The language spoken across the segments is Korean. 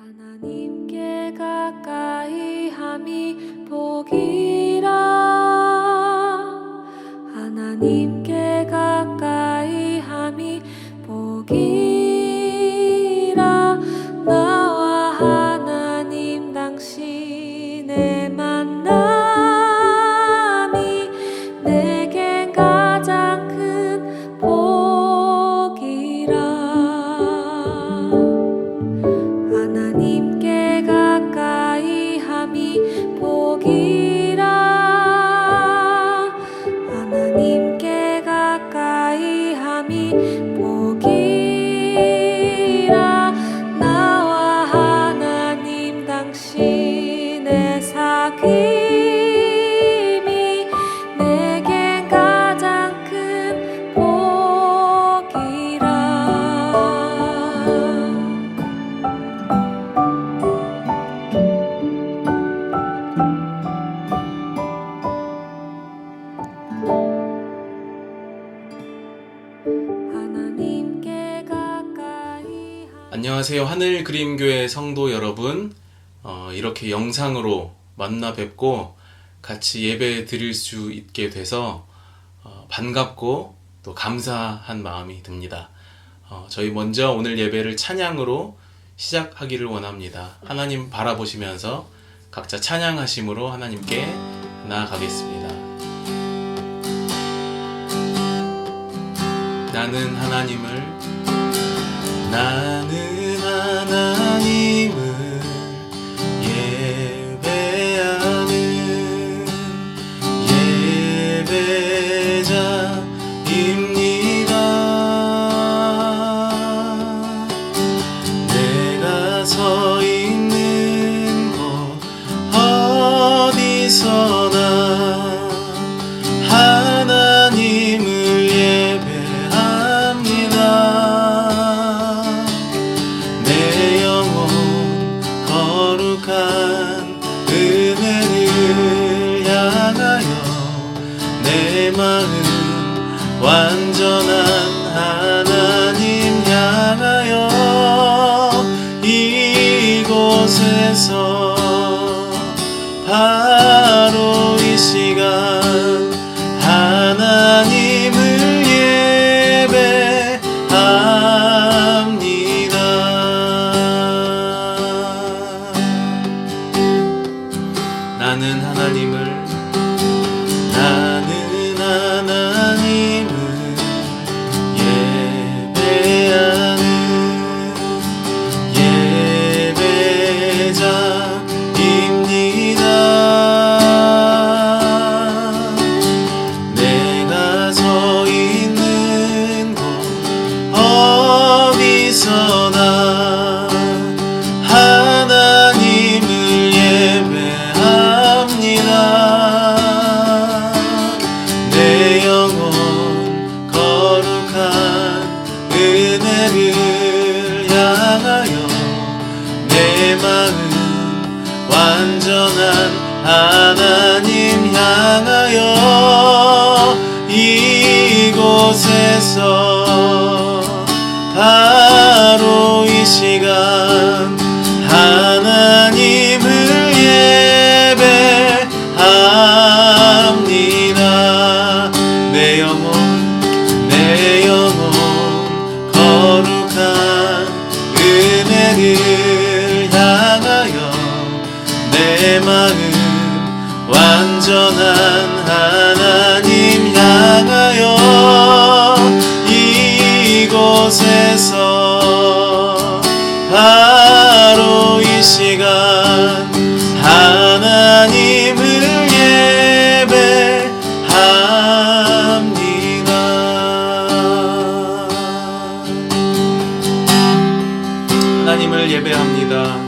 하나님께 가까이 함이 복이라. 하나님께 가까이 함이 복이라. 나와 하나님 당신의 만남이 내겐 가장 큰 복이라. 하나님께 가까이 함이 복이라. 하나님께 가까이 함이 복이라. 나와 하나님 당신의 사귐이 내겐 가장 큰 복이라. 하나님께 가까이 안녕하세요. 하늘그림교회 성도 여러분, 이렇게 영상으로 만나 뵙고 같이 예배 드릴 수 있게 돼서 반갑고 또 감사한 마음이 듭니다. 저희 먼저 오늘 예배를 찬양으로 시작하기를 원합니다. 하나님 바라보시면서 각자 찬양하심으로 하나님께 나아가겠습니다. 나는 하나님을 예배하는 예배자입니다. 내가 서 있는 곳 어디서나 하나님을 예배합니다. 내 영혼 거룩한 은혜를 향하여 내 마음 완전한 하나님 향하여 이곳에서 바로 이 시간 하나님을 예배합니다. 나는 하나님을 예배하는 예배자입니다. 내가 서 있는 곳 어디서나 하나님을 예배합니다. 내 영혼 거룩한 은혜를 향하여 내 마음 완전한 하나님 향하여 이곳에서 바로 이 시간 하나님을 예배합니다. 내 영혼 거룩한 은혜를 향하여 내 마음 완전한 하나님 향하여 이곳에서 바로 이 시간 하나님을 예배합니다. 하나님을 예배합니다.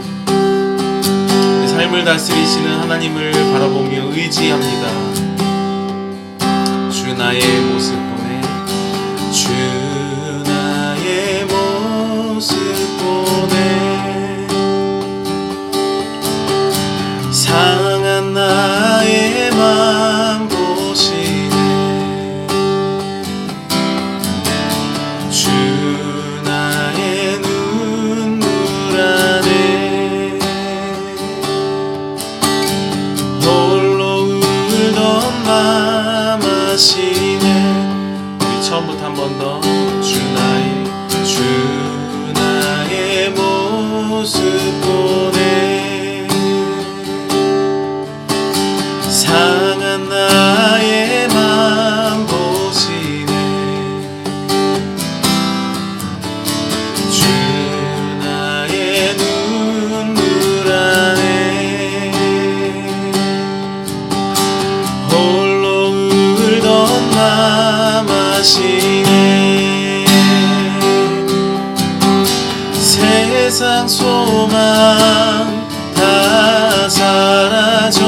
우리 삶을 다스리시는 하나님을 바라보며 의지합니다. 주 나의 모습 보내, 주 나의 모습 보내, 상한 나의 맘 보시네. 주 나의 눈물 안에 소망 다 사라져가도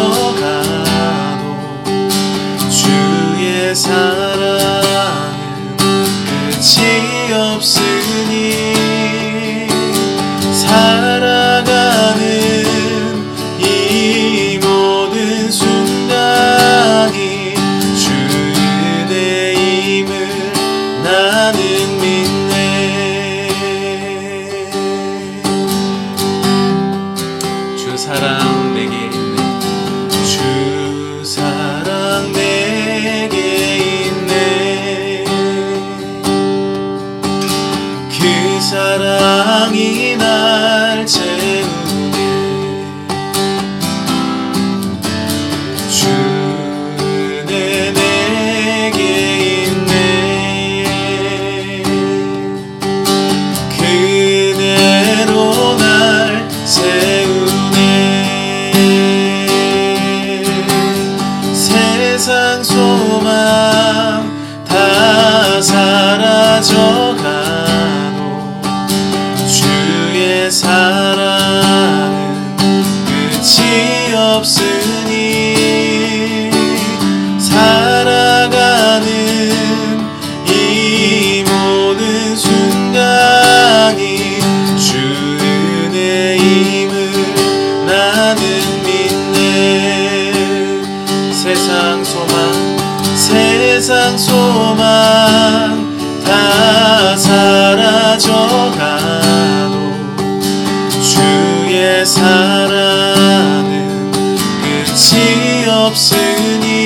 주의 사랑은 끝이 없으니 살아가는 이 모든 순간이 주 은혜임을 나는 믿네. 주 사랑 내게 있네. 주 사랑 내게 있네. 그 사랑이 날 채우네. 주 은혜 내게 있네. 그대로 날 세우네. 세상 소망 다 사라져가도 주의 사랑은 끝이 없으니 살아가는 이 모든 순간이 주 은혜임을 나는 믿네. 세상 소망 다 사라져가도 주의 사랑은 끝이 없으니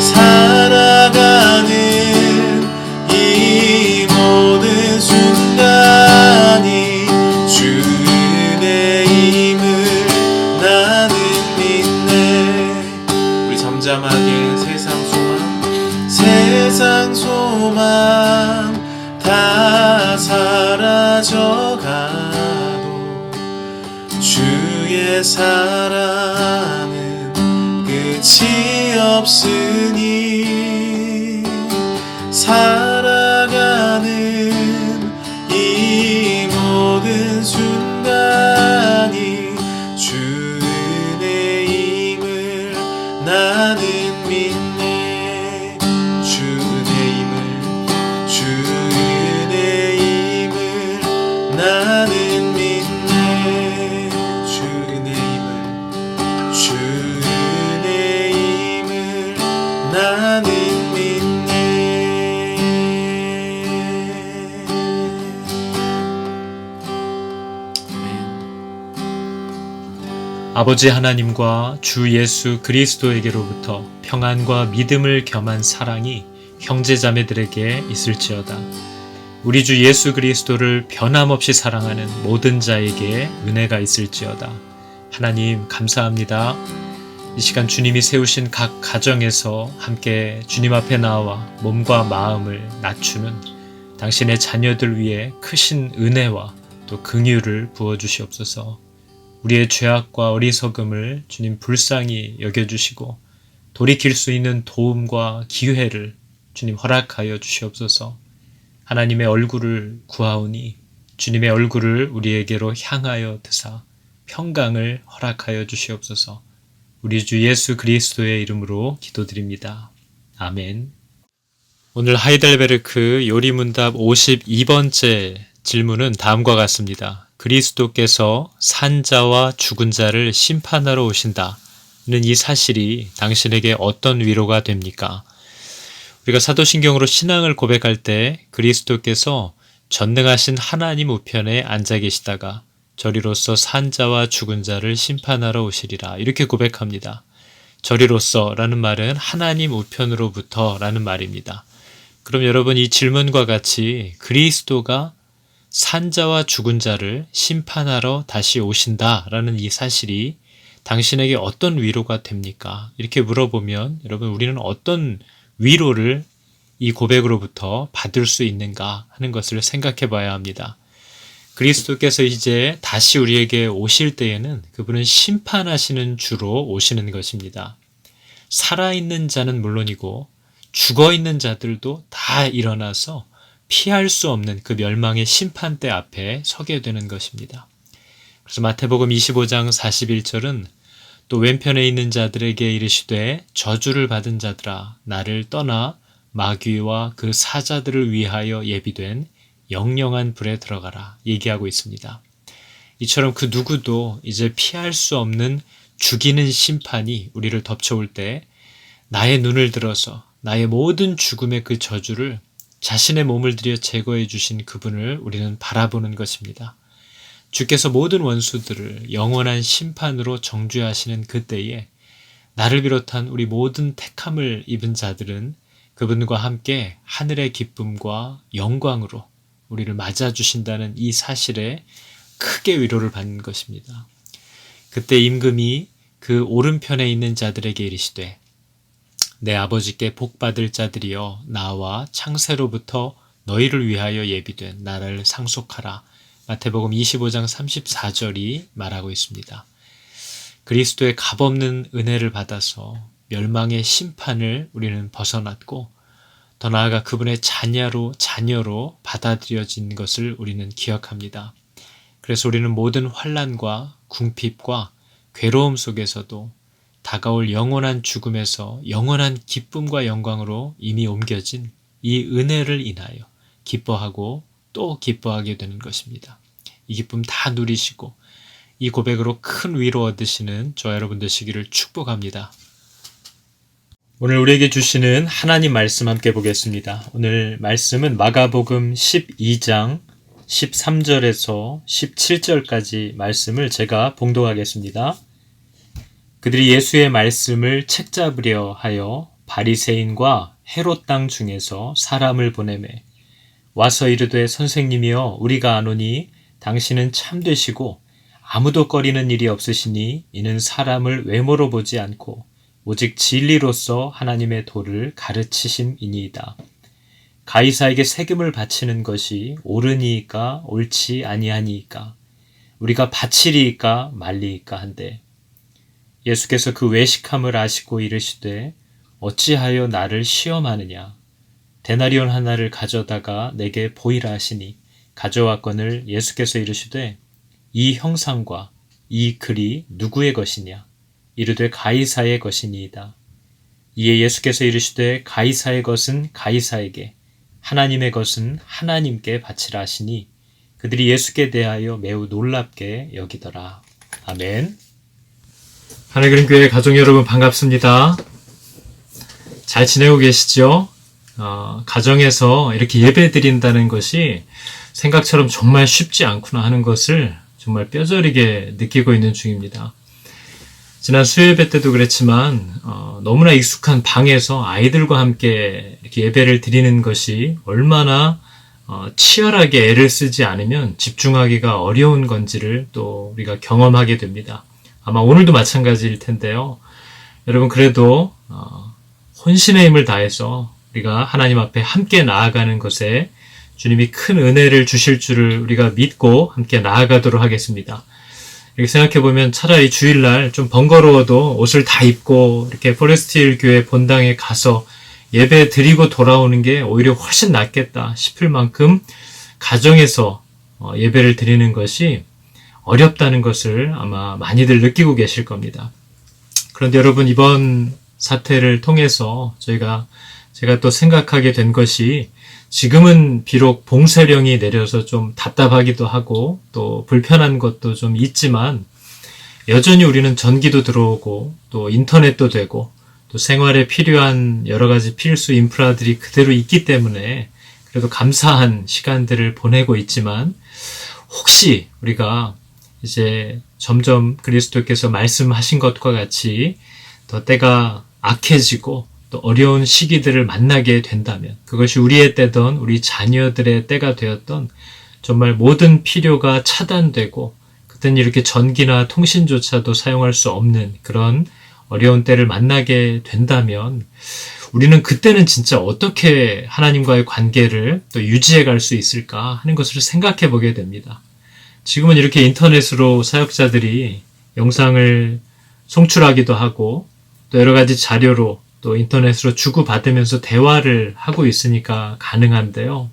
살아가는 이 모든 순간이 주 은혜임을 나는 믿네. 우리 잠잠하게 세상 소망 다 사라져가도 주의 사랑은 끝이 없으니 살아가는 이 모든 순간이 주 은혜임을 나는 믿네. 주 은혜임을 나는 믿네. 주 은혜임을 나는 믿네. 아버지 하나님과 주 예수 그리스도에게로부터 평안과 믿음을 겸한 사랑이 형제자매들에게 있을지어다. 우리 주 예수 그리스도를 변함없이 사랑하는 모든 자에게 은혜가 있을지어다. 하나님 감사합니다. 이 시간 주님이 세우신 각 가정에서 함께 주님 앞에 나와 몸과 마음을 낮추는 당신의 자녀들 위해 크신 은혜와 또 긍휼을 부어주시옵소서. 우리의 죄악과 어리석음을 주님 불쌍히 여겨주시고 돌이킬 수 있는 도움과 기회를 주님 허락하여 주시옵소서. 하나님의 얼굴을 구하오니 주님의 얼굴을 우리에게로 향하여 드사 평강을 허락하여 주시옵소서. 우리 주 예수 그리스도의 이름으로 기도드립니다. 아멘. 오늘 하이델베르크 요리문답 52번째 질문은 다음과 같습니다. 그리스도께서 산 자와 죽은 자를 심판하러 오신다는 이 사실이 당신에게 어떤 위로가 됩니까? 우리가 사도신경으로 신앙을 고백할 때 그리스도께서 전능하신 하나님 우편에 앉아 계시다가 저리로서 산 자와 죽은 자를 심판하러 오시리라 이렇게 고백합니다. 저리로서 라는 말은 하나님 우편으로부터 라는 말입니다. 그럼 여러분 이 질문과 같이 그리스도가 산 자와 죽은 자를 심판하러 다시 오신다라는 이 사실이 당신에게 어떤 위로가 됩니까? 이렇게 물어보면 여러분 우리는 어떤 위로를 이 고백으로부터 받을 수 있는가 하는 것을 생각해 봐야 합니다. 그리스도께서 이제 다시 우리에게 오실 때에는 그분은 심판하시는 주로 오시는 것입니다. 살아있는 자는 물론이고 죽어있는 자들도 다 일어나서 피할 수 없는 그 멸망의 심판대 앞에 서게 되는 것입니다. 그래서 마태복음 25장 41절은 또 왼편에 있는 자들에게 이르시되 저주를 받은 자들아 나를 떠나 마귀와 그 사자들을 위하여 예비된 영영한 불에 들어가라 얘기하고 있습니다. 이처럼 그 누구도 이제 피할 수 없는 죽이는 심판이 우리를 덮쳐올 때 나의 눈을 들어서 나의 모든 죽음의 그 저주를 자신의 몸을 들여 제거해 주신 그분을 우리는 바라보는 것입니다. 주께서 모든 원수들을 영원한 심판으로 정죄하시는 그때에 나를 비롯한 우리 모든 택함을 입은 자들은 그분과 함께 하늘의 기쁨과 영광으로 우리를 맞아주신다는 이 사실에 크게 위로를 받는 것입니다. 그때 임금이 그 오른편에 있는 자들에게 이르시되 내 아버지께 복받을 자들이여 나와 창세로부터 너희를 위하여 예비된 나라를 상속하라. 마태복음 25장 34절이 말하고 있습니다. 그리스도의 값없는 은혜를 받아서 멸망의 심판을 우리는 벗어났고 더 나아가 그분의 자녀로 받아들여진 것을 우리는 기억합니다. 그래서 우리는 모든 환난과 궁핍과 괴로움 속에서도 다가올 영원한 죽음에서 영원한 기쁨과 영광으로 이미 옮겨진 이 은혜를 인하여 기뻐하고 또 기뻐하게 되는 것입니다. 이 기쁨 다 누리시고 이 고백으로 큰 위로 얻으시는 저와 여러분 되시기를 축복합니다. 오늘 우리에게 주시는 하나님 말씀 함께 보겠습니다. 오늘 말씀은 마가복음 12장 13절에서 17절까지 말씀을 제가 봉독하겠습니다. 그들이 예수의 말씀을 책잡으려 하여 바리새인과 헤롯 땅 중에서 사람을 보내매 와서 이르되 선생님이여 우리가 아노니 당신은 참되시고 아무도 꺼리는 일이 없으시니 이는 사람을 외모로 보지 않고 오직 진리로서 하나님의 도를 가르치심이니이다. 가이사에게 세금을 바치는 것이 옳으니이까 옳지 아니하니이까 우리가 바치리이까 말리이까 한데 예수께서 그 외식함을 아시고 이르시되 어찌하여 나를 시험하느냐 데나리온 하나를 가져다가 내게 보이라 하시니 가져왔거늘 예수께서 이르시되 이 형상과 이 글이 누구의 것이냐 이르되 가이사의 것이니이다. 이에 예수께서 이르시되 가이사의 것은 가이사에게 하나님의 것은 하나님께 바치라 하시니 그들이 예수께 대하여 매우 놀랍게 여기더라. 아멘. 하늘그림교회 가족 여러분 반갑습니다. 잘 지내고 계시죠? 가정에서 이렇게 예배 드린다는 것이 생각처럼 정말 쉽지 않구나 하는 것을 정말 뼈저리게 느끼고 있는 중입니다. 지난 수요예배 때도 그랬지만 너무나 익숙한 방에서 아이들과 함께 이렇게 예배를 드리는 것이 얼마나 치열하게 애를 쓰지 않으면 집중하기가 어려운 건지를 또 우리가 경험하게 됩니다. 아마 오늘도 마찬가지일 텐데요. 여러분 그래도 혼신의 힘을 다해서 우리가 하나님 앞에 함께 나아가는 것에 주님이 큰 은혜를 주실 줄을 우리가 믿고 함께 나아가도록 하겠습니다. 이렇게 생각해보면 차라리 주일날 좀 번거로워도 옷을 다 입고 이렇게 포레스트힐 교회 본당에 가서 예배 드리고 돌아오는 게 오히려 훨씬 낫겠다 싶을 만큼 가정에서 예배를 드리는 것이 어렵다는 것을 아마 많이들 느끼고 계실 겁니다. 그런데 여러분 이번 사태를 통해서 제가 또 생각하게 된 것이 지금은 비록 봉쇄령이 내려서 좀 답답하기도 하고 또 불편한 것도 좀 있지만 여전히 우리는 전기도 들어오고 또 인터넷도 되고 또 생활에 필요한 여러 가지 필수 인프라들이 그대로 있기 때문에 그래도 감사한 시간들을 보내고 있지만 혹시 우리가 이제 점점 그리스도께서 말씀하신 것과 같이 더 때가 악해지고 또 어려운 시기들을 만나게 된다면 그것이 우리의 때던 우리 자녀들의 때가 되었던 정말 모든 필요가 차단되고 그때는 이렇게 전기나 통신조차도 사용할 수 없는 그런 어려운 때를 만나게 된다면 우리는 그때는 진짜 어떻게 하나님과의 관계를 또 유지해 갈 수 있을까 하는 것을 생각해 보게 됩니다. 지금은 이렇게 인터넷으로 사역자들이 영상을 송출하기도 하고 또 여러 가지 자료로 또 인터넷으로 주고받으면서 대화를 하고 있으니까 가능한데요.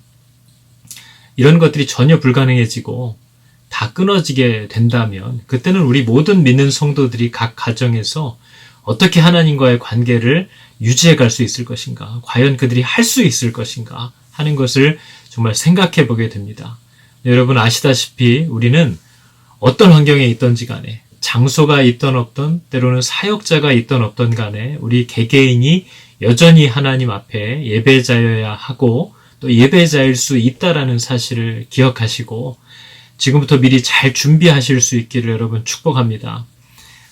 이런 것들이 전혀 불가능해지고 다 끊어지게 된다면 그때는 우리 모든 믿는 성도들이 각 가정에서 어떻게 하나님과의 관계를 유지해 갈 수 있을 것인가, 과연 그들이 할 수 있을 것인가 하는 것을 정말 생각해 보게 됩니다. 여러분 아시다시피 우리는 어떤 환경에 있던지 간에, 장소가 있던 없던, 때로는 사역자가 있던 없던 간에 우리 개개인이 여전히 하나님 앞에 예배자여야 하고 또 예배자일 수 있다라는 사실을 기억하시고 지금부터 미리 잘 준비하실 수 있기를 여러분 축복합니다.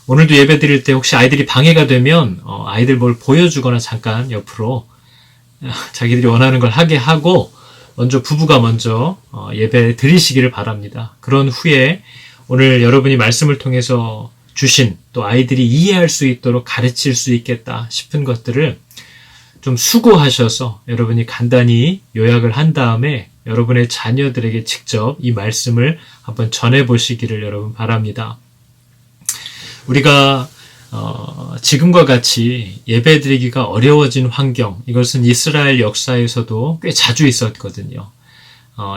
오늘도 예배 드릴 때 혹시 아이들이 방해가 되면 아이들 뭘 보여주거나 잠깐 옆으로 자기들이 원하는 걸 하게 하고 부부가 먼저 예배 드리시기를 바랍니다. 그런 후에 오늘 여러분이 말씀을 통해서 주신 또 아이들이 이해할 수 있도록 가르칠 수 있겠다 싶은 것들을 좀 수고하셔서 여러분이 간단히 요약을 한 다음에 여러분의 자녀들에게 직접 이 말씀을 한번 전해보시기를 여러분 바랍니다. 우리가 지금과 같이 예배드리기가 어려워진 환경, 이것은 이스라엘 역사에서도 꽤 자주 있었거든요.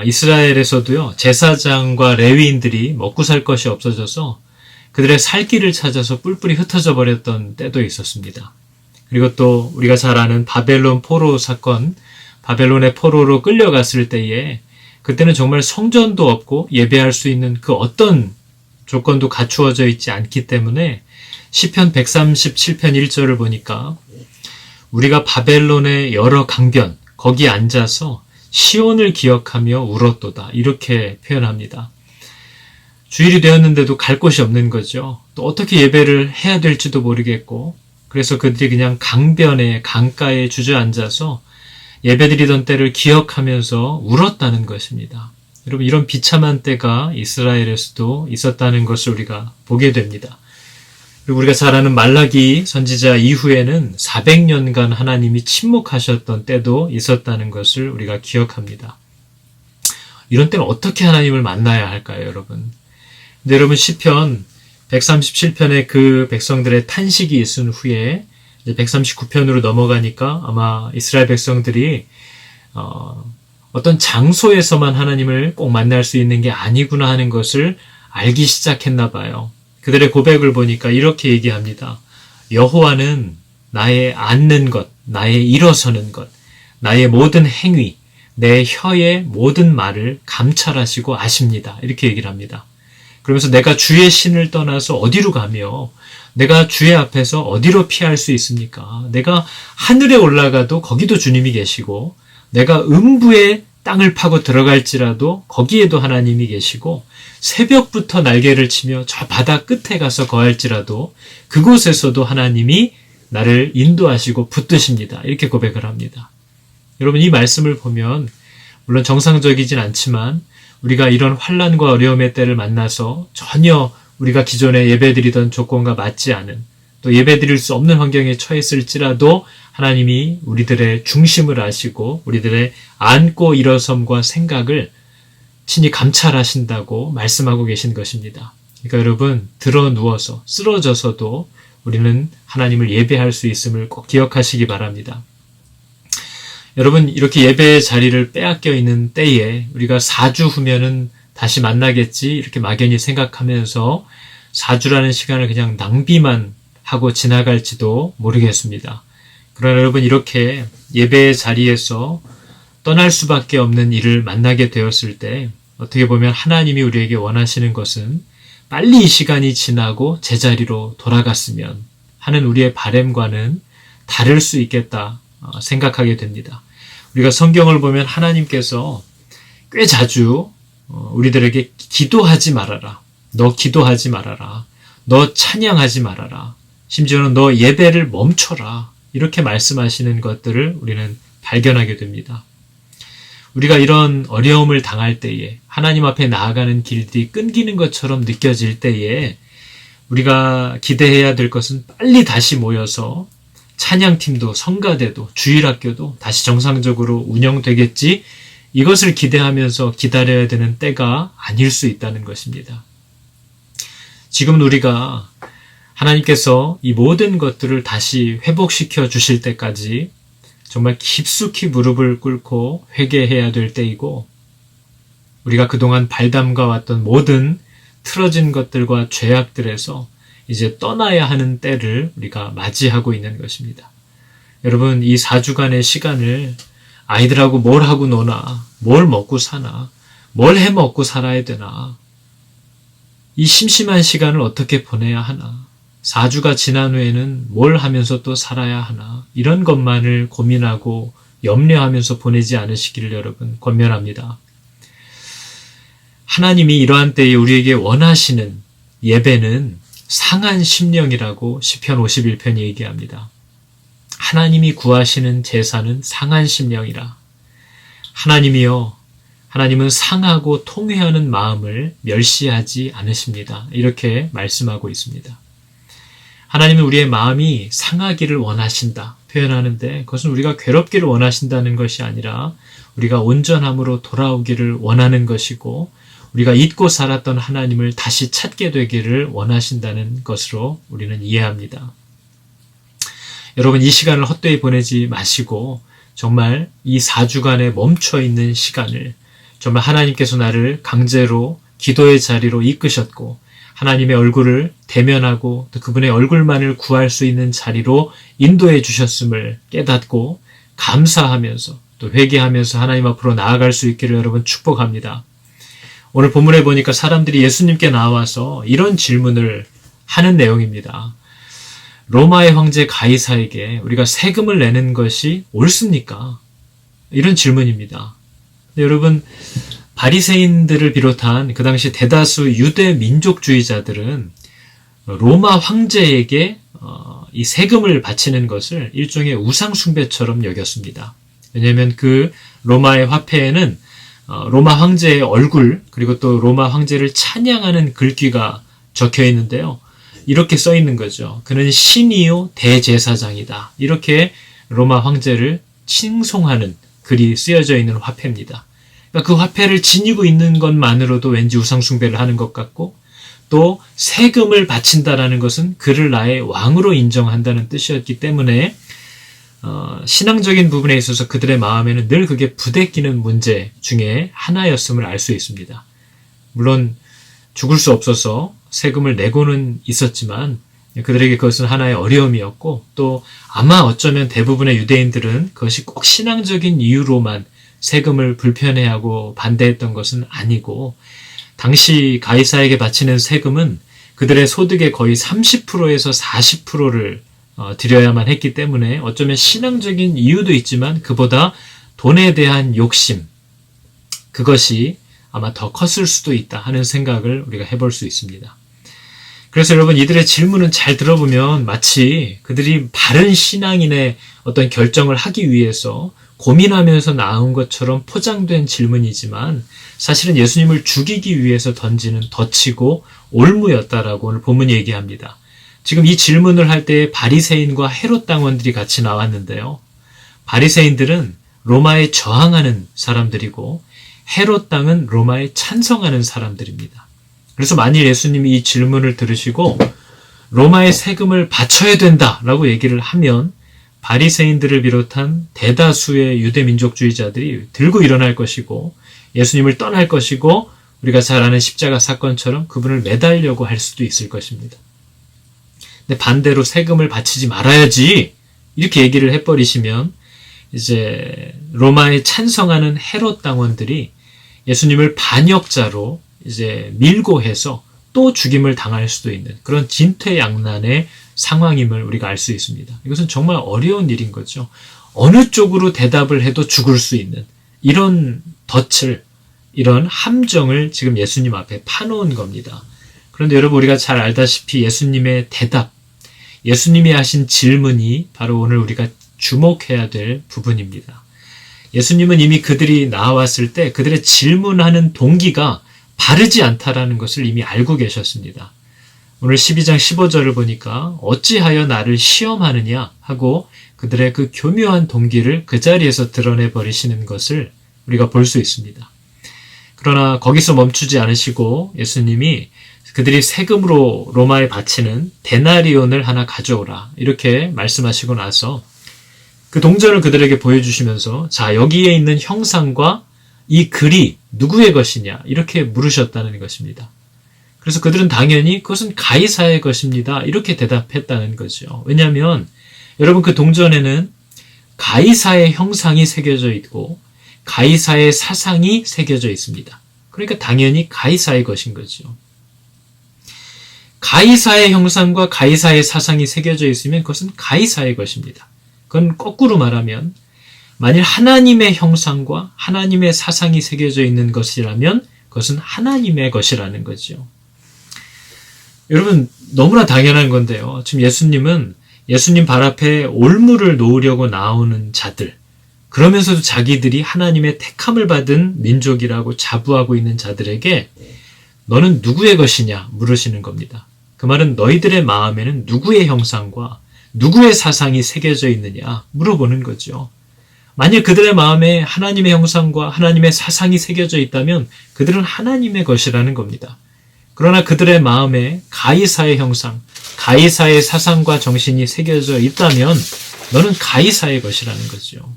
이스라엘에서도요, 제사장과 레위인들이 먹고 살 것이 없어져서 그들의 살 길을 찾아서 뿔뿔이 흩어져 버렸던 때도 있었습니다. 그리고 또 우리가 잘 아는 바벨론 포로 사건, 바벨론의 포로로 끌려갔을 때에 그때는 정말 성전도 없고 예배할 수 있는 그 어떤 조건도 갖추어져 있지 않기 때문에 시편 137편 1절을 보니까 우리가 바벨론의 여러 강변 거기 앉아서 시온을 기억하며 울었도다 이렇게 표현합니다. 주일이 되었는데도 갈 곳이 없는 거죠. 또 어떻게 예배를 해야 될지도 모르겠고 그래서 그들이 그냥 강변에 강가에 주저앉아서 예배드리던 때를 기억하면서 울었다는 것입니다. 여러분 이런 비참한 때가 이스라엘에서도 있었다는 것을 우리가 보게 됩니다. 그리고 우리가 잘 아는 말라기 선지자 이후에는 400년간 하나님이 침묵하셨던 때도 있었다는 것을 우리가 기억합니다. 이런 때는 어떻게 하나님을 만나야 할까요, 여러분? 근데 여러분 시편 137편에 그 백성들의 탄식이 있은 후에 139편으로 넘어가니까 아마 이스라엘 백성들이 어떤 장소에서만 하나님을 꼭 만날 수 있는 게 아니구나 하는 것을 알기 시작했나 봐요. 그들의 고백을 보니까 이렇게 얘기합니다. 여호와는 나의 앉는 것, 나의 일어서는 것, 나의 모든 행위, 내 혀의 모든 말을 감찰하시고 아십니다. 이렇게 얘기를 합니다. 그러면서 내가 주의 신을 떠나서 어디로 가며 내가 주의 앞에서 어디로 피할 수 있습니까? 내가 하늘에 올라가도 거기도 주님이 계시고 내가 음부의 땅을 파고 들어갈지라도 거기에도 하나님이 계시고 새벽부터 날개를 치며 저 바다 끝에 가서 거할지라도 그곳에서도 하나님이 나를 인도하시고 붙드십니다. 이렇게 고백을 합니다. 여러분 이 말씀을 보면 물론 정상적이진 않지만 우리가 이런 환난과 어려움의 때를 만나서 전혀 우리가 기존에 예배드리던 조건과 맞지 않은 또 예배드릴 수 없는 환경에 처했을지라도 하나님이 우리들의 중심을 아시고 우리들의 앉고 일어섬과 생각을 친히 감찰하신다고 말씀하고 계신 것입니다. 그러니까 여러분 들어 누워서 쓰러져서도 우리는 하나님을 예배할 수 있음을 꼭 기억하시기 바랍니다. 여러분 이렇게 예배의 자리를 빼앗겨 있는 때에 우리가 4주 후면은 다시 만나겠지 이렇게 막연히 생각하면서 4주라는 시간을 그냥 낭비만 하고 지나갈지도 모르겠습니다. 그러나 여러분 이렇게 예배의 자리에서 떠날 수밖에 없는 일을 만나게 되었을 때 어떻게 보면 하나님이 우리에게 원하시는 것은 빨리 이 시간이 지나고 제자리로 돌아갔으면 하는 우리의 바람과는 다를 수 있겠다 생각하게 됩니다. 우리가 성경을 보면 하나님께서 꽤 자주 우리들에게 기도하지 말아라. 너 기도하지 말아라. 너 찬양하지 말아라. 심지어는 너 예배를 멈춰라. 이렇게 말씀하시는 것들을 우리는 발견하게 됩니다. 우리가 이런 어려움을 당할 때에 하나님 앞에 나아가는 길들이 끊기는 것처럼 느껴질 때에 우리가 기대해야 될 것은 빨리 다시 모여서 찬양팀도 성가대도 주일학교도 다시 정상적으로 운영되겠지 이것을 기대하면서 기다려야 되는 때가 아닐 수 있다는 것입니다. 지금 우리가 하나님께서 이 모든 것들을 다시 회복시켜 주실 때까지 정말 깊숙이 무릎을 꿇고 회개해야 될 때이고 우리가 그동안 발담가 왔던 모든 틀어진 것들과 죄악들에서 이제 떠나야 하는 때를 우리가 맞이하고 있는 것입니다. 여러분, 이 4주간의 시간을 아이들하고 뭘 하고 노나, 뭘 먹고 사나, 뭘 해 먹고 살아야 되나, 이 심심한 시간을 어떻게 보내야 하나, 4주가 지난 후에는 뭘 하면서 또 살아야 하나, 이런 것만을 고민하고 염려하면서 보내지 않으시기를 여러분 권면합니다. 하나님이 이러한 때에 우리에게 원하시는 예배는 상한 심령이라고 시편 51편 얘기합니다. 하나님이 구하시는 제사는 상한 심령이라. 하나님은 상하고 통회하는 마음을 멸시하지 않으십니다. 이렇게 말씀하고 있습니다. 하나님은 우리의 마음이 상하기를 원하신다 표현하는데, 그것은 우리가 괴롭기를 원하신다는 것이 아니라 우리가 온전함으로 돌아오기를 원하는 것이고, 우리가 잊고 살았던 하나님을 다시 찾게 되기를 원하신다는 것으로 우리는 이해합니다. 여러분, 이 시간을 헛되이 보내지 마시고 정말 이 4주간에 멈춰있는 시간을, 정말 하나님께서 나를 강제로 기도의 자리로 이끄셨고 하나님의 얼굴을 대면하고 또 그분의 얼굴만을 구할 수 있는 자리로 인도해 주셨음을 깨닫고 감사하면서 또 회개하면서 하나님 앞으로 나아갈 수 있기를 여러분 축복합니다. 오늘 본문에 보니까 사람들이 예수님께 나와서 이런 질문을 하는 내용입니다. 로마의 황제 가이사에게 우리가 세금을 내는 것이 옳습니까? 이런 질문입니다. 여러분, 바리새인들을 비롯한 그 당시 대다수 유대 민족주의자들은 로마 황제에게 이 세금을 바치는 것을 일종의 우상 숭배처럼 여겼습니다. 왜냐하면 그 로마의 화폐에는 로마 황제의 얼굴, 그리고 또 로마 황제를 찬양하는 글귀가 적혀 있는데요. 이렇게 써 있는 거죠. 그는 신이요 대제사장이다. 이렇게 로마 황제를 칭송하는 글이 쓰여져 있는 화폐입니다. 그러니까 그 화폐를 지니고 있는 것만으로도 왠지 우상숭배를 하는 것 같고, 또 세금을 바친다라는 것은 그를 나의 왕으로 인정한다는 뜻이었기 때문에 신앙적인 부분에 있어서 그들의 마음에는 늘 그게 부대끼는 문제 중에 하나였음을 알 수 있습니다. 물론 죽을 수 없어서 세금을 내고는 있었지만 그들에게 그것은 하나의 어려움이었고, 또 아마 어쩌면 대부분의 유대인들은 그것이 꼭 신앙적인 이유로만 세금을 불편해하고 반대했던 것은 아니고, 당시 가이사에게 바치는 세금은 그들의 소득의 거의 30%에서 40%를 드려야만 했기 때문에 어쩌면 신앙적인 이유도 있지만 그보다 돈에 대한 욕심, 그것이 아마 더 컸을 수도 있다 하는 생각을 우리가 해볼 수 있습니다. 그래서 여러분, 이들의 질문은 잘 들어보면 마치 그들이 바른 신앙인의 어떤 결정을 하기 위해서 고민하면서 나온 것처럼 포장된 질문이지만 사실은 예수님을 죽이기 위해서 던지는 덫이고 올무였다라고 오늘 본문이 얘기합니다. 지금 이 질문을 할 때 바리새인과 헤롯 당원들이 같이 나왔는데요. 바리새인들은 로마에 저항하는 사람들이고 헤롯 당은 로마에 찬성하는 사람들입니다. 그래서 만일 예수님이 이 질문을 들으시고 로마의 세금을 바쳐야 된다라고 얘기를 하면 바리새인들을 비롯한 대다수의 유대민족주의자들이 들고 일어날 것이고 예수님을 떠날 것이고, 우리가 잘 아는 십자가 사건처럼 그분을 매달려고 할 수도 있을 것입니다. 근데 반대로 세금을 바치지 말아야지 이렇게 얘기를 해버리시면 이제 로마에 찬성하는 헤롯 당원들이 예수님을 반역자로 이제 밀고 해서 또 죽임을 당할 수도 있는 그런 진퇴양난의 상황임을 우리가 알 수 있습니다. 이것은 정말 어려운 일인 거죠. 어느 쪽으로 대답을 해도 죽을 수 있는 이런 덫을, 이런 함정을 지금 예수님 앞에 파놓은 겁니다. 그런데 여러분, 우리가 잘 알다시피 예수님의 대답, 예수님이 하신 질문이 바로 오늘 우리가 주목해야 될 부분입니다. 예수님은 이미 그들이 나왔을 때 그들의 질문하는 동기가 바르지 않다라는 것을 이미 알고 계셨습니다. 오늘 12장 15절을 보니까 어찌하여 나를 시험하느냐 하고 그들의 그 교묘한 동기를 그 자리에서 드러내 버리시는 것을 우리가 볼 수 있습니다. 그러나 거기서 멈추지 않으시고 예수님이 그들이 세금으로 로마에 바치는 데나리온을 하나 가져오라 이렇게 말씀하시고 나서 그 동전을 그들에게 보여주시면서, 자, 여기에 있는 형상과 이 글이 누구의 것이냐 이렇게 물으셨다는 것입니다. 그래서 그들은 당연히 그것은 가이사의 것입니다. 이렇게 대답했다는 거죠. 왜냐하면 여러분 그 동전에는 가이사의 형상이 새겨져 있고 가이사의 사상이 새겨져 있습니다. 그러니까 당연히 가이사의 것인 거죠. 가이사의 형상과 가이사의 사상이 새겨져 있으면 그것은 가이사의 것입니다. 그건 거꾸로 말하면 만일 하나님의 형상과 하나님의 사상이 새겨져 있는 것이라면 그것은 하나님의 것이라는 거죠. 여러분 너무나 당연한 건데요. 지금 예수님은 예수님 발 앞에 올무를 놓으려고 나오는 자들, 그러면서도 자기들이 하나님의 택함을 받은 민족이라고 자부하고 있는 자들에게 너는 누구의 것이냐 물으시는 겁니다. 그 말은 너희들의 마음에는 누구의 형상과 누구의 사상이 새겨져 있느냐 물어보는 거죠. 만일 그들의 마음에 하나님의 형상과 하나님의 사상이 새겨져 있다면 그들은 하나님의 것이라는 겁니다. 그러나 그들의 마음에 가이사의 형상, 가이사의 사상과 정신이 새겨져 있다면 너는 가이사의 것이라는 거죠.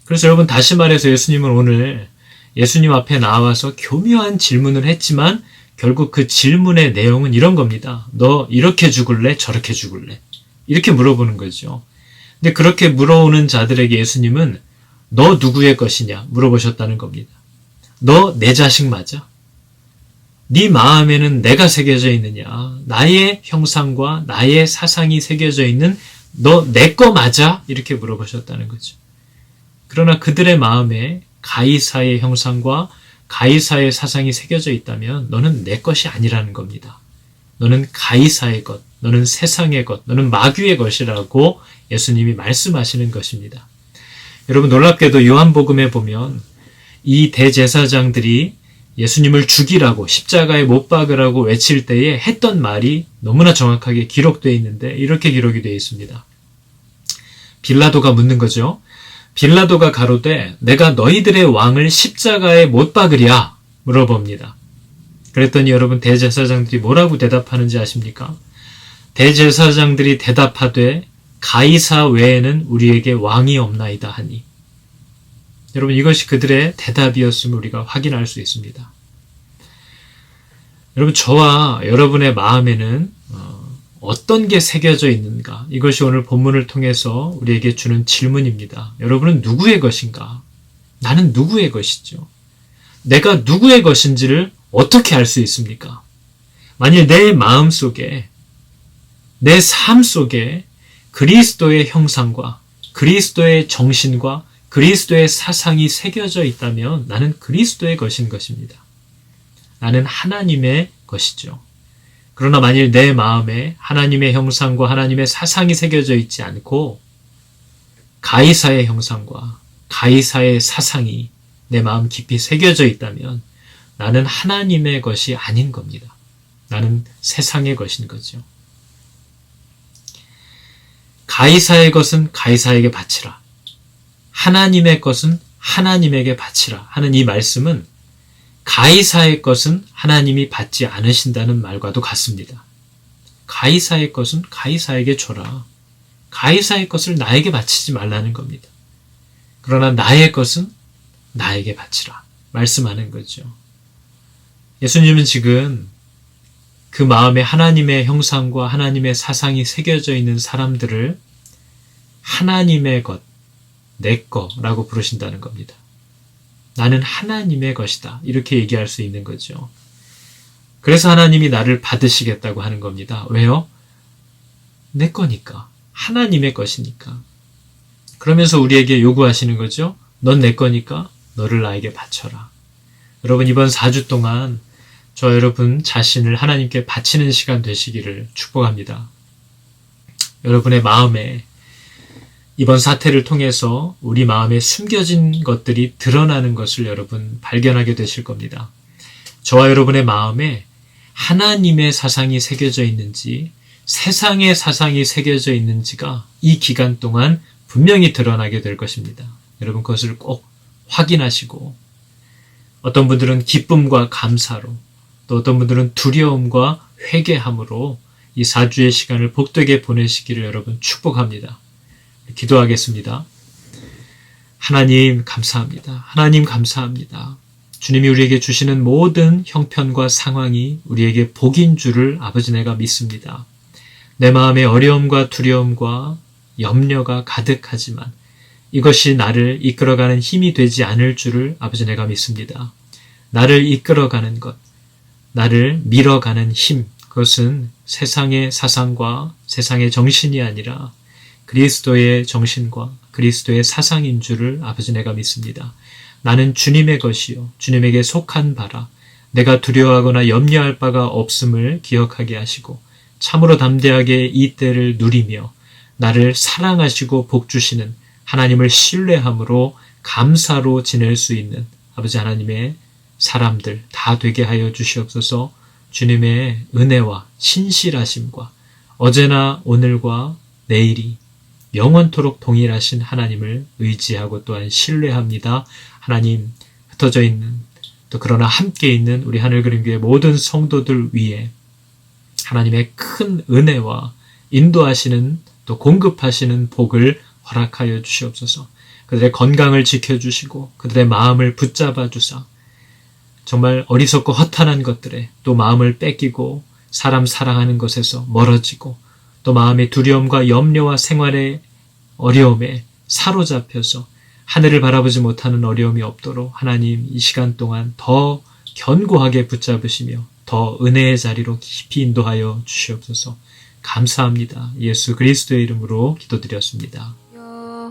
그래서 여러분 다시 말해서 예수님은 오늘 예수님 앞에 나와서 교묘한 질문을 했지만 결국 그 질문의 내용은 이런 겁니다. 너 이렇게 죽을래? 저렇게 죽을래? 이렇게 물어보는 거죠. 근데 그렇게 물어오는 자들에게 예수님은 너 누구의 것이냐 물어보셨다는 겁니다. 너 내 자식 맞아? 네 마음에는 내가 새겨져 있느냐? 나의 형상과 나의 사상이 새겨져 있는 너 내 거 맞아? 이렇게 물어보셨다는 거죠. 그러나 그들의 마음에 가이사의 형상과 가이사의 사상이 새겨져 있다면 너는 내 것이 아니라는 겁니다. 너는 가이사의 것, 너는 세상의 것, 너는 마귀의 것이라고 예수님이 말씀하시는 것입니다. 여러분 놀랍게도 요한복음에 보면 이 대제사장들이 예수님을 죽이라고 십자가에 못 박으라고 외칠 때에 했던 말이 너무나 정확하게 기록되어 있는데 이렇게 기록이 되어 있습니다. 빌라도가 묻는 거죠. 빌라도가 가로되 내가 너희들의 왕을 십자가에 못 박으랴 물어봅니다. 그랬더니 여러분 대제사장들이 뭐라고 대답하는지 아십니까? 대제사장들이 대답하되 가이사 외에는 우리에게 왕이 없나이다 하니. 여러분 이것이 그들의 대답이었음을 우리가 확인할 수 있습니다. 여러분 저와 여러분의 마음에는 어떤 게 새겨져 있는가? 이것이 오늘 본문을 통해서 우리에게 주는 질문입니다. 여러분은 누구의 것인가? 나는 누구의 것이죠? 내가 누구의 것인지를 어떻게 알 수 있습니까? 만일 내 마음 속에, 내 삶 속에 그리스도의 형상과 그리스도의 정신과 그리스도의 사상이 새겨져 있다면 나는 그리스도의 것인 것입니다. 나는 하나님의 것이죠. 그러나 만일 내 마음에 하나님의 형상과 하나님의 사상이 새겨져 있지 않고 가이사의 형상과 가이사의 사상이 내 마음 깊이 새겨져 있다면 나는 하나님의 것이 아닌 겁니다. 나는 세상의 것인 거죠. 가이사의 것은 가이사에게 바치라. 하나님의 것은 하나님에게 바치라 하는 이 말씀은 가이사의 것은 하나님이 받지 않으신다는 말과도 같습니다. 가이사의 것은 가이사에게 줘라. 가이사의 것을 나에게 바치지 말라는 겁니다. 그러나 나의 것은 나에게 바치라 말씀하는 거죠. 예수님은 지금 그 마음에 하나님의 형상과 하나님의 사상이 새겨져 있는 사람들을 하나님의 것, 내 거라고 부르신다는 겁니다. 나는 하나님의 것이다. 이렇게 얘기할 수 있는 거죠. 그래서 하나님이 나를 받으시겠다고 하는 겁니다. 왜요? 내 거니까. 하나님의 것이니까. 그러면서 우리에게 요구하시는 거죠. 넌 내 거니까 너를 나에게 바쳐라. 여러분 이번 4주 동안 저 여러분 자신을 하나님께 바치는 시간 되시기를 축복합니다. 여러분의 마음에 이번 사태를 통해서 우리 마음에 숨겨진 것들이 드러나는 것을 여러분 발견하게 되실 겁니다. 저와 여러분의 마음에 하나님의 사상이 새겨져 있는지 세상의 사상이 새겨져 있는지가 이 기간 동안 분명히 드러나게 될 것입니다. 여러분 그것을 꼭 확인하시고 어떤 분들은 기쁨과 감사로 또 어떤 분들은 두려움과 회개함으로 이 4주의 시간을 복되게 보내시기를 여러분 축복합니다. 기도하겠습니다. 하나님 감사합니다. 하나님 감사합니다. 주님이 우리에게 주시는 모든 형편과 상황이 우리에게 복인 줄을 아버지 내가 믿습니다. 내 마음에 어려움과 두려움과 염려가 가득하지만 이것이 나를 이끌어가는 힘이 되지 않을 줄을 아버지 내가 믿습니다. 나를 이끌어가는 것, 나를 밀어가는 힘, 그것은 세상의 사상과 세상의 정신이 아니라 그리스도의 정신과 그리스도의 사상인 줄을 아버지 내가 믿습니다. 나는 주님의 것이요 주님에게 속한 바라 내가 두려워하거나 염려할 바가 없음을 기억하게 하시고 참으로 담대하게 이 때를 누리며 나를 사랑하시고 복주시는 하나님을 신뢰함으로 감사로 지낼 수 있는 아버지 하나님의 사람들 다 되게 하여 주시옵소서. 주님의 은혜와 신실하심과 어제나 오늘과 내일이 영원토록 동일하신 하나님을 의지하고 또한 신뢰합니다. 하나님, 흩어져 있는 또 그러나 함께 있는 우리 하늘그림교회 모든 성도들 위해 하나님의 큰 은혜와 인도하시는 또 공급하시는 복을 허락하여 주시옵소서. 그들의 건강을 지켜주시고 그들의 마음을 붙잡아 주사 정말 어리석고 허탄한 것들에 또 마음을 뺏기고 사람 사랑하는 것에서 멀어지고 또 마음의 두려움과 염려와 생활의 어려움에 사로잡혀서 하늘을 바라보지 못하는 어려움이 없도록 하나님 이 시간 동안 더 견고하게 붙잡으시며 더 은혜의 자리로 깊이 인도하여 주시옵소서. 감사합니다. 예수 그리스도의 이름으로 기도드렸습니다.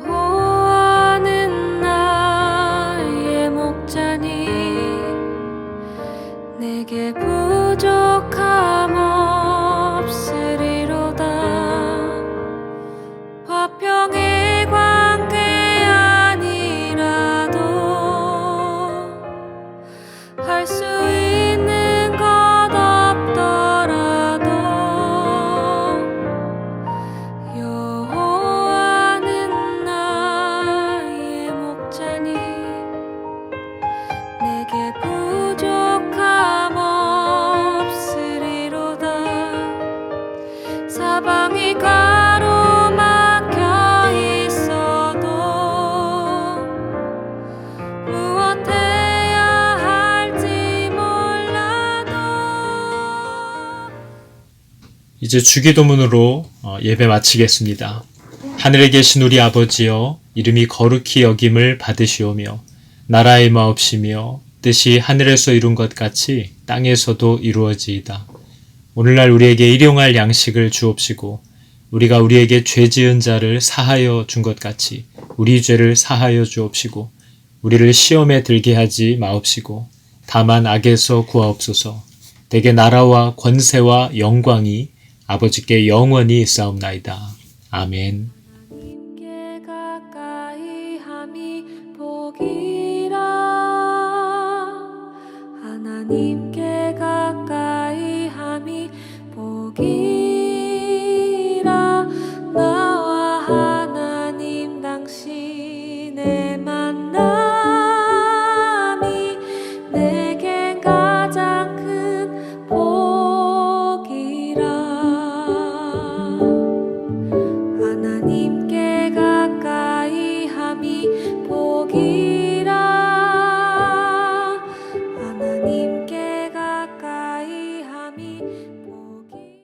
여호와는 나의 목자니 내게 부족함 없으리로다. 화평의 관계 아니라도 할 수 있는 것 없더라도 여호와는 나의 목자니 내게 부족함 없으리로다. 사방이 가로막혀 있어도 무엇 해야 할지 몰라도 이제 주기도문으로 예배 마치겠습니다. 하늘에 계신 우리 아버지여, 이름이 거룩히 여김을 받으시오며 나라의 마옵시며 뜻이 하늘에서 이룬 것 같이 땅에서도 이루어지이다. 오늘날 우리에게 일용할 양식을 주옵시고 우리가 우리에게 죄 지은 자를 사하여 준 것 같이 우리 죄를 사하여 주옵시고 우리를 시험에 들게 하지 마옵시고 다만 악에서 구하옵소서. 대개 나라와 권세와 영광이 아버지께 영원히 있사옵나이다. 아멘. 하나님께 가까이 함이 복이라. 하나님께 가까이 함이 복이라. 나와 하나님 당신의 만남이 내겐 가장 큰 복이라. 하나님께 가까이 함이 복이라.